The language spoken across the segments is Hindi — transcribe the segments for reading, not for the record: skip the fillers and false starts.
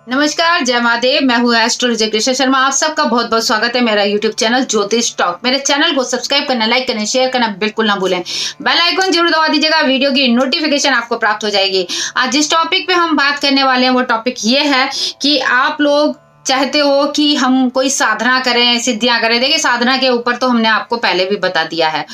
नमस्कार, जय महादेव। मैं हूँ एस्ट्रोलॉजर कृष्ण शर्मा। आप सबका बहुत बहुत स्वागत है मेरा यूट्यूब चैनल ज्योतिष टॉक। मेरे चैनल को सब्सक्राइब करना, लाइक करना, शेयर करना बिल्कुल ना भूलें। बेल आइकन जरूर दबा दीजिएगा, वीडियो की नोटिफिकेशन आपको प्राप्त हो जाएगी। आज जिस टॉपिक पे हम बात करने वाले हैं वो टॉपिक ये है कि आप लोग चाहते हो कि हम कोई साधना करें, सिद्धियां करें। देखिए, साधना के ऊपर तो हमने आपको पहले भी बता दिया है,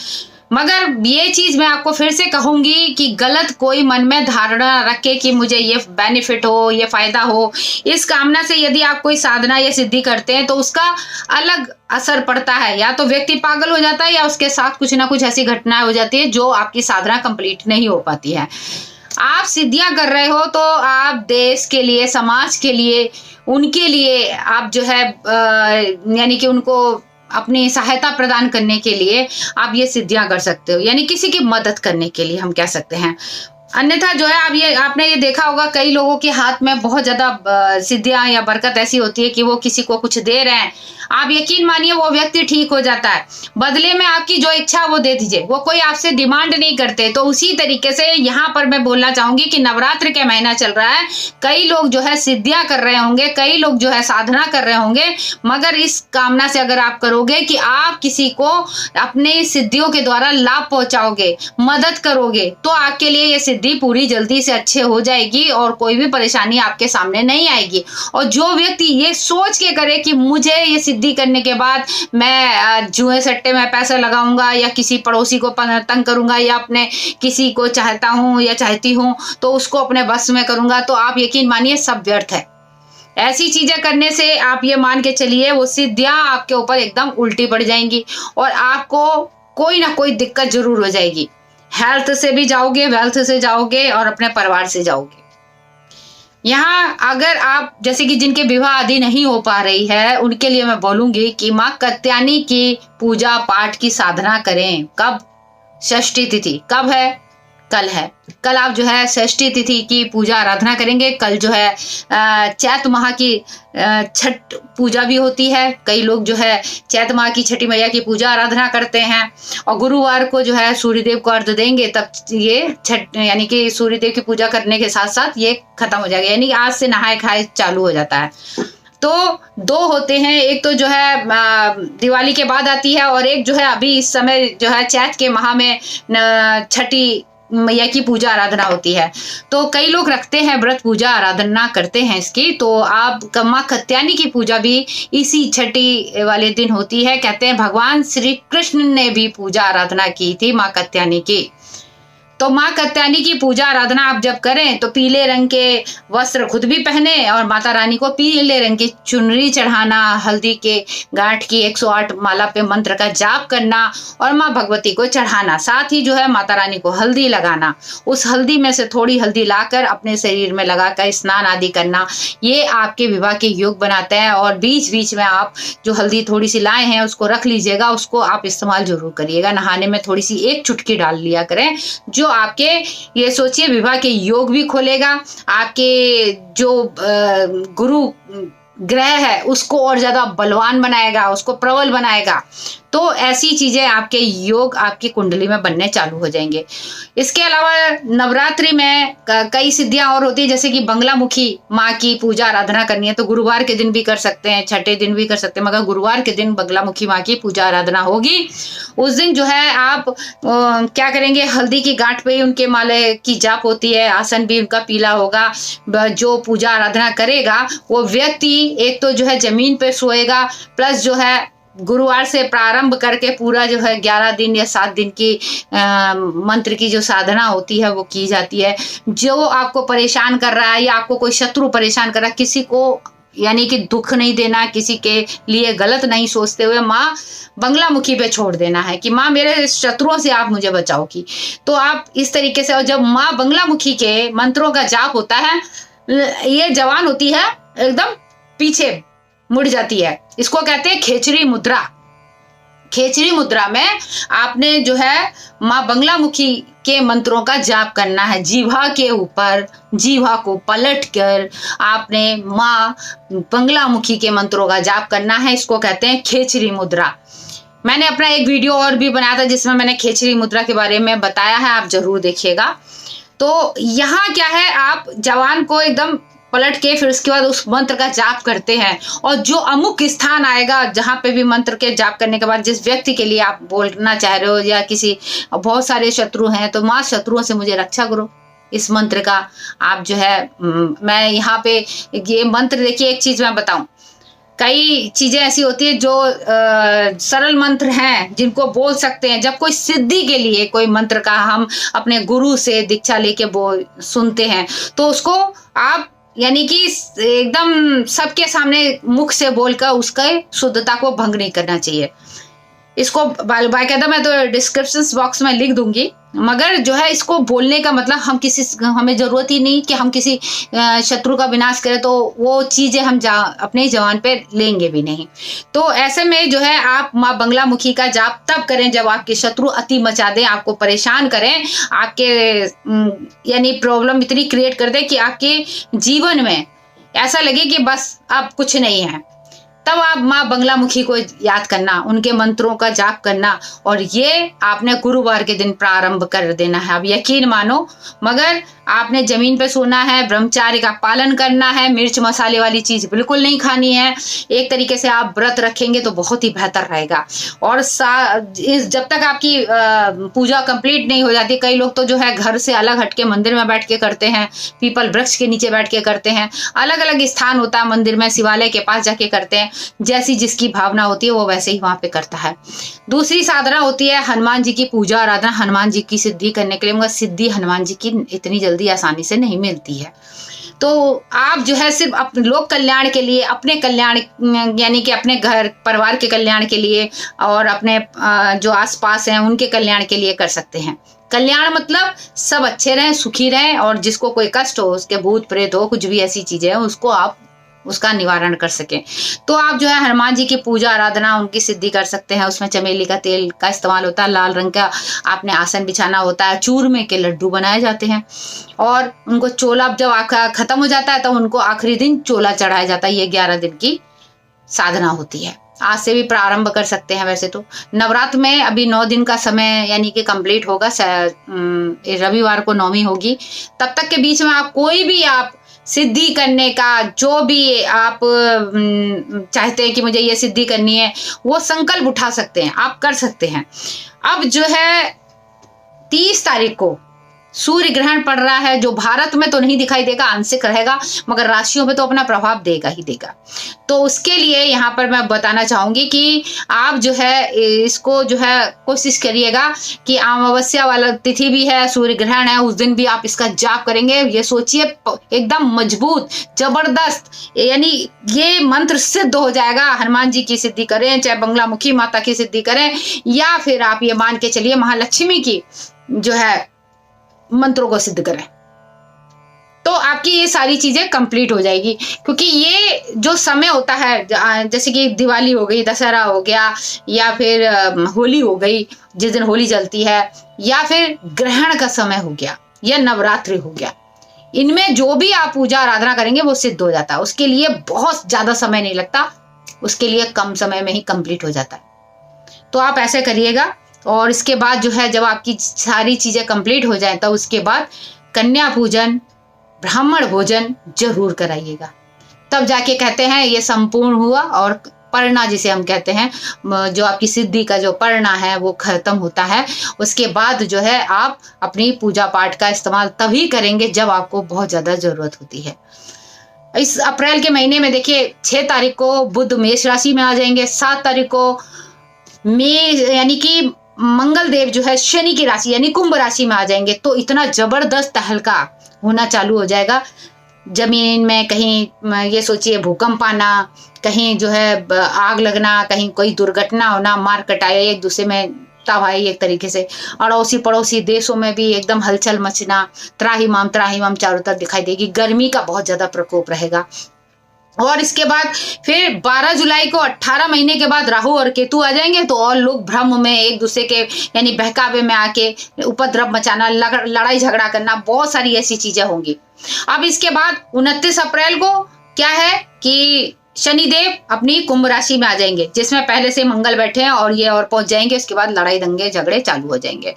मगर ये चीज मैं आपको फिर से कहूंगी कि गलत कोई मन में धारणा रखे कि मुझे ये बेनिफिट हो, ये फायदा हो। इस कामना से यदि आप कोई साधना या सिद्धि करते हैं तो उसका अलग असर पड़ता है। या तो व्यक्ति पागल हो जाता है या उसके साथ कुछ ना कुछ ऐसी घटनाएं हो जाती है जो आपकी साधना कंप्लीट नहीं हो पाती है। आप सिद्धियां कर रहे हो तो आप देश के लिए, समाज के लिए, उनके लिए आप जो है यानी कि उनको अपनी सहायता प्रदान करने के लिए आप ये सिद्धियां कर सकते हो, यानी किसी की मदद करने के लिए हम कह सकते हैं। अन्यथा जो है आपने ये देखा होगा, कई लोगों के हाथ में बहुत ज्यादा सिद्धियां या बरकत ऐसी होती है कि वो किसी को कुछ दे रहे हैं, आप यकीन मानिए वो व्यक्ति ठीक हो जाता है। बदले में आपकी जो इच्छा वो दे दीजिए, वो कोई आपसे डिमांड नहीं करते। तो उसी तरीके से यहाँ पर मैं बोलना चाहूंगी कि नवरात्र का महीना चल रहा है, कई लोग जो है सिद्धियां कर रहे होंगे, कई लोग जो है साधना कर रहे होंगे, मगर इस कामना से अगर आप करोगे कि आप किसी को अपने सिद्धियों के द्वारा लाभ पहुंचाओगे, मदद करोगे, तो आपके लिए ये सिद्धि पूरी जल्दी से अच्छे हो जाएगी और कोई भी परेशानी आपके सामने नहीं आएगी। और जो व्यक्ति ये सोच के करे कि मुझे ये सिद्धि करने के बाद मैं जुए सट्टे में पैसा लगाऊंगा या किसी पड़ोसी को तंग करूंगा या अपने किसी को चाहता हूं या चाहती हूं तो उसको अपने बस में करूंगा, तो आप यकीन मानिए सब व्यर्थ है। ऐसी चीजें करने से आप ये मान के चलिए वो सिद्धियां आपके ऊपर एकदम उल्टी पड़ जाएंगी और आपको कोई ना कोई दिक्कत जरूर हो जाएगी। हेल्थ से भी जाओगे, वेल्थ से जाओगे और अपने परिवार से जाओगे। यहाँ अगर आप जैसे कि जिनके विवाह आदि नहीं हो पा रही है, उनके लिए मैं बोलूंगी कि माँ कात्यायनी की पूजा पाठ की साधना करें। कब? षष्ठी तिथि कब है? कल है। कल आप जो है षष्ठी तिथि की पूजा आराधना करेंगे। कल जो है चैत माह की छठ पूजा भी होती है। कई लोग जो है चैत माह की छठी मैया की पूजा आराधना करते हैं और गुरुवार को जो है सूर्यदेव को अर्घ देंगे, तब ये छठ यानी कि सूर्यदेव की पूजा करने के साथ साथ ये खत्म हो जाएगा, यानी आज से नहाए खाए चालू हो जाता है। तो दो होते हैं, एक तो जो है दिवाली के बाद आती है और एक जो है अभी इस समय जो है चैत के माह में छठी मैया की पूजा आराधना होती है। तो कई लोग रखते हैं व्रत, पूजा आराधना करते हैं इसकी। तो आप माँ कात्यायनी की पूजा भी इसी छठी वाले दिन होती है। कहते हैं भगवान श्री कृष्ण ने भी पूजा आराधना की थी माँ कात्यायनी की। तो माँ कात्यायनी की पूजा आराधना आप जब करें तो पीले रंग के वस्त्र खुद भी पहने और माता रानी को पीले रंग की चुनरी चढ़ाना, हल्दी के गांठ की 108 माला पे मंत्र का जाप करना और माँ भगवती को चढ़ाना। साथ ही जो है माता रानी को हल्दी लगाना, उस हल्दी में से थोड़ी हल्दी लाकर अपने शरीर में लगाकर स्नान आदि करना, ये आपके विवाह के योग बनाते हैं। और बीच बीच में आप जो हल्दी थोड़ी सी लाए हैं उसको रख लीजिएगा, उसको आप इस्तेमाल जरूर करिएगा। नहाने में थोड़ी सी एक चुटकी डाल लिया करें, जो आपके ये सोचिए विवाह के योग भी खोलेगा, आपके जो गुरु ग्रह है उसको और ज्यादा बलवान बनाएगा, उसको प्रबल बनाएगा। तो ऐसी चीजें आपके योग आपकी कुंडली में बनने चालू हो जाएंगे। इसके अलावा नवरात्रि में कई सिद्धियां और होती है, जैसे कि बंगलामुखी माँ की पूजा आराधना करनी है तो गुरुवार के दिन भी कर सकते हैं, छठे दिन भी कर सकते हैं, मगर गुरुवार के दिन बंगलामुखी माँ की पूजा आराधना होगी। उस दिन जो है आप क्या करेंगे, हल्दी की गांठ पे ही उनके माले की जाप होती है, आसन भी उनका पीला होगा। जो पूजा आराधना करेगा वो व्यक्ति एक तो जो है जमीन पे सोएगा, प्लस जो है गुरुवार से प्रारंभ करके पूरा जो है 11 दिन या 7 दिन की मंत्र की जो साधना होती है वो की जाती है। जो आपको परेशान कर रहा है या आपको कोई शत्रु परेशान कर रहा है, किसी को यानी कि दुख नहीं देना, किसी के लिए गलत नहीं सोचते हुए माँ बंगलामुखी पे छोड़ देना है कि माँ मेरे शत्रुओं से आप मुझे बचाओ की। तो आप इस तरीके से, और जब माँ बंगलामुखी के मंत्रों का जाप होता है, ये जवान होती है एकदम पीछे मुड़ जाती है, इसको कहते हैं खेचरी मुद्रा। खेचरी मुद्रा में आपने जो है माँ बंगलामुखी के मंत्रों का जाप करना है। जीवा के ऊपर, जीवा को पलट कर आपने माँ बंगलामुखी के मंत्रों का जाप करना है, इसको कहते हैं खेचरी मुद्रा। मैंने अपना एक वीडियो और भी बनाया था जिसमें मैंने खेचरी मुद्रा के बारे में बताया है, आप जरूर देखिएगा। तो यहाँ क्या है, आप जवान को एकदम पलट के फिर उसके बाद उस मंत्र का जाप करते हैं, और जो अमुक स्थान आएगा जहाँ पे भी मंत्र के जाप करने के बाद जिस व्यक्ति के लिए आप बोलना चाह रहे हो, या किसी बहुत सारे शत्रु हैं तो माँ शत्रुओं से मुझे रक्षा करो, इस मंत्र का आप जो है मैं यहाँ पे ये मंत्र देखिए, एक चीज मैं बताऊं, कई चीजें ऐसी होती है जो सरल मंत्र हैं जिनको बोल सकते हैं। जब कोई सिद्धि के लिए कोई मंत्र का हम अपने गुरु से दीक्षा लेके बोल सुनते हैं तो उसको आप यानी कि एकदम सबके सामने मुख से बोलकर उसका शुद्धता को भंग नहीं करना चाहिए। इसको बाकायदा मैं तो डिस्क्रिप्शन बॉक्स में लिख दूंगी, मगर जो है इसको बोलने का मतलब हमें जरूरत ही नहीं कि हम किसी शत्रु का विनाश करें, तो वो चीजें हम अपने जवान पे लेंगे भी नहीं। तो ऐसे में जो है आप माँ बंगला मुखी का जाप तब करें जब आपके शत्रु अति मचा दें, आपको परेशान करें, आपके यानी प्रॉब्लम इतनी क्रिएट कर दे कि आपके जीवन में ऐसा लगे कि बस अब कुछ नहीं है। तब आप माँ बंगला मुखी को याद करना, उनके मंत्रों का जाप करना, और ये आपने गुरुवार के दिन प्रारंभ कर देना है। अब यकीन मानो, मगर आपने जमीन पे सोना है, ब्रह्मचार्य का पालन करना है, मिर्च मसाले वाली चीज बिल्कुल नहीं खानी है। एक तरीके से आप व्रत रखेंगे तो बहुत ही बेहतर रहेगा। और जब तक आपकी पूजा कंप्लीट नहीं हो जाती, कई लोग तो जो है घर से अलग हटके मंदिर में बैठ के करते हैं, पीपल वृक्ष के नीचे बैठ के करते हैं, अलग अलग स्थान होता है मंदिर में, शिवालय के पास जाके करते हैं, जैसी जिसकी भावना होती है वो वैसे ही वहां पे करता है। दूसरी साधना होती है हनुमान जी की पूजा आराधना, हनुमान जी की सिद्धि करने के लिए, मगर सिद्धि हनुमान जी की इतनी जल्दी आसानी से नहीं मिलती है। तो आप जो है सिर्फ अपने लोक कल्याण के लिए, अपने कल्याण यानी कि अपने घर परिवार के कल्याण के लिए और अपने जो आसपास हैं उनके कल्याण के लिए कर सकते हैं। कल्याण मतलब सब अच्छे रहें, सुखी रहें, और जिसको कोई कष्ट हो, उसके भूत प्रेत हो, कुछ भी ऐसी चीजें हो, उसको आप उसका निवारण कर सके। तो आप जो है हनुमान जी की पूजा आराधना, उनकी सिद्धि कर सकते हैं। उसमें चमेली का तेल का इस्तेमाल होता है, लाल रंग का आपने आसन बिछाना होता है, चूरमे के लड्डू बनाए जाते हैं, और उनको चोला जब आपका खत्म हो जाता है तो उनको आखिरी दिन चोला चढ़ाया जाता है। ये 11 दिन की साधना होती है। आज से भी प्रारंभ कर सकते हैं। वैसे तो नवरात्र में अभी 9 दिन का समय यानी कि कंप्लीट होगा, रविवार को 9वीं होगी, तब तक के बीच में आप कोई भी आप सिद्धि करने का जो भी आप चाहते हैं कि मुझे ये सिद्धि करनी है, वो संकल्प उठा सकते हैं, आप कर सकते हैं। अब जो है 30 तारीख को सूर्य ग्रहण पड़ रहा है, जो भारत में तो नहीं दिखाई देगा, आंशिक रहेगा, मगर राशियों में तो अपना प्रभाव देगा ही देगा। तो उसके लिए यहाँ पर मैं बताना चाहूंगी कि आप जो है इसको जो है कोशिश करिएगा कि अमावस्या वाला तिथि भी है, सूर्य ग्रहण है, उस दिन भी आप इसका जाप करेंगे। ये सोचिए एकदम मजबूत जबरदस्त, यानी ये मंत्र सिद्ध हो जाएगा। हनुमान जी की सिद्धि करें, चाहे बंगला मुखी माता की सिद्धि करें, या फिर आप ये मान के चलिए महालक्ष्मी की जो है मंत्रों को सिद्ध करें, तो आपकी ये सारी चीजें कंप्लीट हो जाएगी। क्योंकि ये जो समय होता है, जैसे कि दिवाली हो गई, दशहरा हो गया, या फिर होली हो गई जिस दिन होली जलती है, या फिर ग्रहण का समय हो गया, या नवरात्रि हो गया, इनमें जो भी आप पूजा आराधना करेंगे वो सिद्ध हो जाता है। उसके लिए बहुत ज्यादा समय नहीं लगता, उसके लिए कम समय में ही कंप्लीट हो जाता है। तो आप ऐसे करिएगा। और इसके बाद जो है जब आपकी सारी चीजें कंप्लीट हो जाए, तब उसके बाद कन्या पूजन, ब्राह्मण भोजन जरूर कराइएगा। तब जाके कहते हैं ये संपूर्ण हुआ, और परना जिसे हम कहते हैं, जो आपकी सिद्धि का जो परना है वो खत्म होता है। उसके बाद जो है आप अपनी पूजा पाठ का इस्तेमाल तभी करेंगे जब आपको बहुत ज्यादा जरूरत होती है। इस अप्रैल के महीने में देखिए 6 तारीख को बुध मेष राशि में आ जाएंगे, 7 तारीख को यानी कि मंगल देव जो है शनि की राशि यानी कुंभ राशि में आ जाएंगे। तो इतना जबरदस्त तहलका होना चालू हो जाएगा जमीन में। कहीं ये सोचिए भूकंप आना, कहीं जो है आग लगना, कहीं कोई दुर्घटना होना, मार कटाई, एक दूसरे में तबाही, एक तरीके से अड़ोसी पड़ोसी देशों में भी एकदम हलचल मचना, त्राहिमाम चारों तरफ दिखाई देगी। गर्मी का बहुत ज्यादा प्रकोप रहेगा। और इसके बाद फिर 12 जुलाई को 18 महीने के बाद राहु और केतु आ जाएंगे, तो और लोग भ्रम में एक दूसरे के यानी बहकावे में आके उपद्रव मचाना, लड़ाई झगड़ा करना, बहुत सारी ऐसी चीजें होंगी। अब इसके बाद 29 अप्रैल को क्या है कि शनिदेव अपनी कुंभ राशि में आ जाएंगे, जिसमें पहले से मंगल बैठे हैं और ये और पहुंच जाएंगे। उसके बाद लड़ाई दंगे झगड़े चालू हो जाएंगे।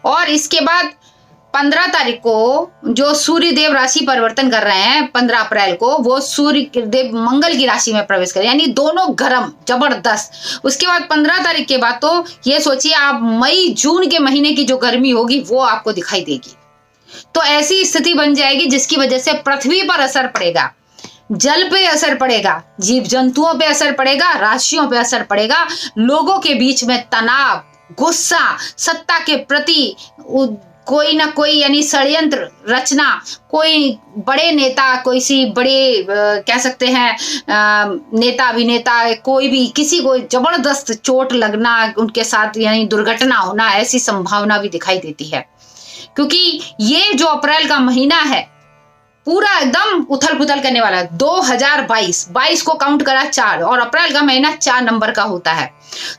और इसके बाद 15 तारीख को जो सूर्य देव राशि परिवर्तन कर रहे हैं 15 अप्रैल को, वो सूर्य देव मंगल की राशि में प्रवेश करें, यानी दोनों गर्म जबरदस्त। उसके बाद 15 तारीख के बाद तो ये सोचिए आप मई जून के महीने की जो गर्मी होगी वो आपको दिखाई देगी। तो ऐसी स्थिति बन जाएगी जिसकी वजह से पृथ्वी पर असर पड़ेगा, जल पे असर पड़ेगा, जीव जंतुओं पे असर पड़ेगा, राशियों पे असर पड़ेगा, लोगों के बीच में तनाव, गुस्सा, सत्ता के प्रति कोई ना कोई यानी षड्यंत्र रचना, कोई बड़े नेता, कोई सी बड़े कह सकते हैं नेता अभिनेता, कोई भी किसी को जबरदस्त चोट लगना, उनके साथ यानी दुर्घटना होना, ऐसी संभावना भी दिखाई देती है। क्योंकि ये जो अप्रैल का महीना है पूरा एकदम उथल पुथल करने वाला है। 2022 को काउंट करा 4 और अप्रैल का महीना 4 नंबर का होता है।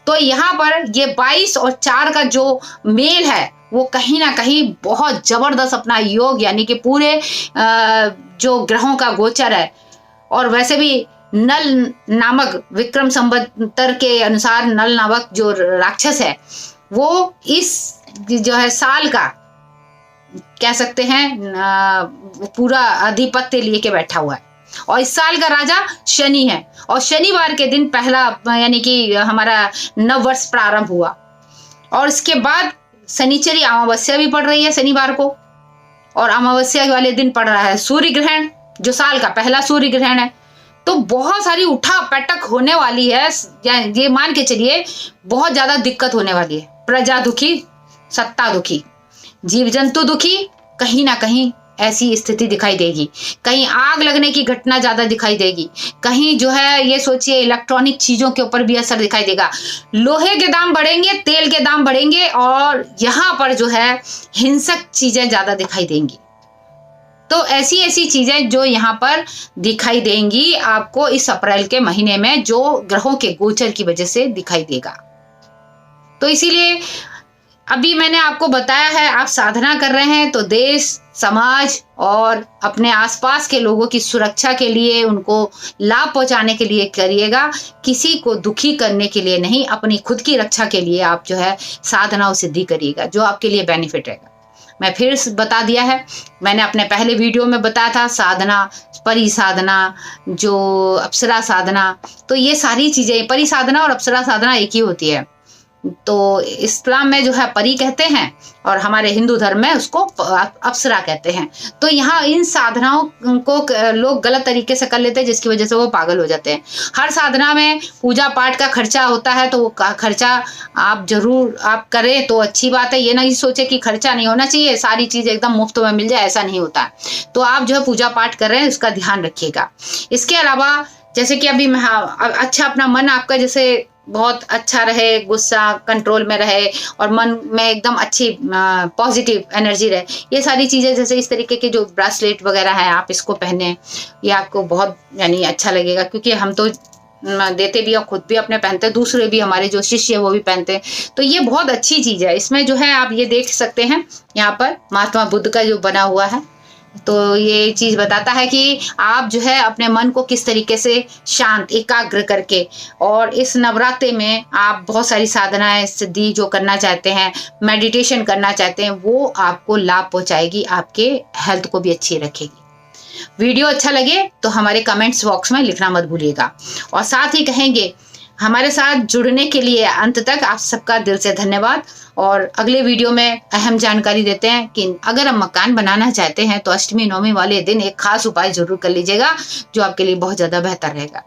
तो यहाँ पर ये 22 और 4 का जो मेल है वो कहीं ना कहीं बहुत जबरदस्त अपना योग, यानी कि पूरे जो ग्रहों का गोचर है, और वैसे भी नल नामक विक्रम संवत्सर के अनुसार नल नामक जो राक्षस है वो इस जो है साल का कह सकते हैं पूरा आधिपत्य लिए के बैठा हुआ है। और इस साल का राजा शनि है और शनिवार के दिन पहला यानी कि हमारा नव वर्ष प्रारंभ हुआ। और इसके बाद शनिचरी अमावस्या भी पड़ रही है शनिवार को, और अमावस्या वाले दिन पड़ रहा है सूर्य ग्रहण, जो साल का पहला सूर्य ग्रहण है। तो बहुत सारी उठा पटक होने वाली है, ये मान के चलिए बहुत ज्यादा दिक्कत होने वाली है। प्रजा दुखी, सत्ता दुखी, जीव जंतु दुखी, कहीं ना कहीं ऐसी स्थिति दिखाई देगी। कहीं आग लगने की घटना ज्यादा दिखाई देगी, कहीं जो है ये सोचिए इलेक्ट्रॉनिक चीजों के ऊपर भी असर दिखाई देगा। लोहे के दाम बढ़ेंगे, तेल के दाम बढ़ेंगे, और यहाँ पर जो है हिंसक चीजें ज्यादा दिखाई देंगी। तो ऐसी ऐसी चीजें जो यहाँ पर दिखाई देंगी आपको इस अप्रैल के महीने में, जो ग्रहों के गोचर की वजह से दिखाई देगा। तो इसीलिए अभी मैंने आपको बताया है, आप साधना कर रहे हैं तो देश, समाज और अपने आसपास के लोगों की सुरक्षा के लिए, उनको लाभ पहुंचाने के लिए करिएगा, किसी को दुखी करने के लिए नहीं, अपनी खुद की रक्षा के लिए आप जो है साधना और सिद्धि करिएगा, जो आपके लिए बेनिफिट रहेगा। मैं फिर बता दिया है, मैंने अपने पहले वीडियो में बताया था, साधना, परि साधना, जो अप्सरा साधना, तो ये सारी चीजें, परि साधना और अप्सरा साधना एक ही होती है। तो इस्लाम में जो है परी कहते हैं और हमारे हिंदू धर्म में उसको अप्सरा कहते हैं। तो यहाँ इन साधनाओं को लोग गलत तरीके से कर लेते हैं, जिसकी वजह से वो पागल हो जाते हैं। हर साधना में पूजा पाठ का खर्चा होता है, तो वो खर्चा आप जरूर आप करें तो अच्छी बात है। ये नहीं सोचे कि खर्चा नहीं होना चाहिए, सारी चीज एकदम मुफ्त में मिल जाए, ऐसा नहीं होता है। तो आप जो है पूजा पाठ कर रहे हैं उसका ध्यान रखिएगा। इसके अलावा जैसे कि अभी अच्छा अपना मन आपका जैसे बहुत अच्छा रहे, गुस्सा कंट्रोल में रहे और मन में एकदम अच्छी पॉजिटिव एनर्जी रहे, ये सारी चीज़ें जैसे इस तरीके के जो ब्रेसलेट वगैरह है आप इसको पहने, ये आपको बहुत यानी अच्छा लगेगा। क्योंकि हम तो देते भी और खुद भी अपने पहनते हैं, दूसरे भी हमारे जो शिष्य है वो भी पहनते हैं। तो ये बहुत अच्छी चीज़ है। इसमें जो है आप ये देख सकते हैं, यहाँ पर महात्मा बुद्ध का जो बना हुआ है, तो ये चीज बताता है कि आप जो है अपने मन को किस तरीके से शांत एकाग्र करके, और इस नवरात्रि में आप बहुत सारी साधनाएं सिद्धि जो करना चाहते हैं, मेडिटेशन करना चाहते हैं, वो आपको लाभ पहुंचाएगी, आपके हेल्थ को भी अच्छी रखेगी। वीडियो अच्छा लगे तो हमारे कमेंट्स बॉक्स में लिखना मत भूलिएगा, और साथ ही कहेंगे हमारे साथ जुड़ने के लिए अंत तक आप सबका दिल से धन्यवाद। और अगले वीडियो में अहम जानकारी देते हैं कि अगर हम मकान बनाना चाहते हैं तो अष्टमी नवमी वाले दिन एक खास उपाय जरूर कर लीजिएगा, जो आपके लिए बहुत ज्यादा बेहतर रहेगा।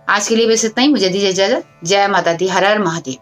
आज के लिए बस इतना ही, मुझे दीजिए इजाजत। जय माता दी, हर हर महादेव।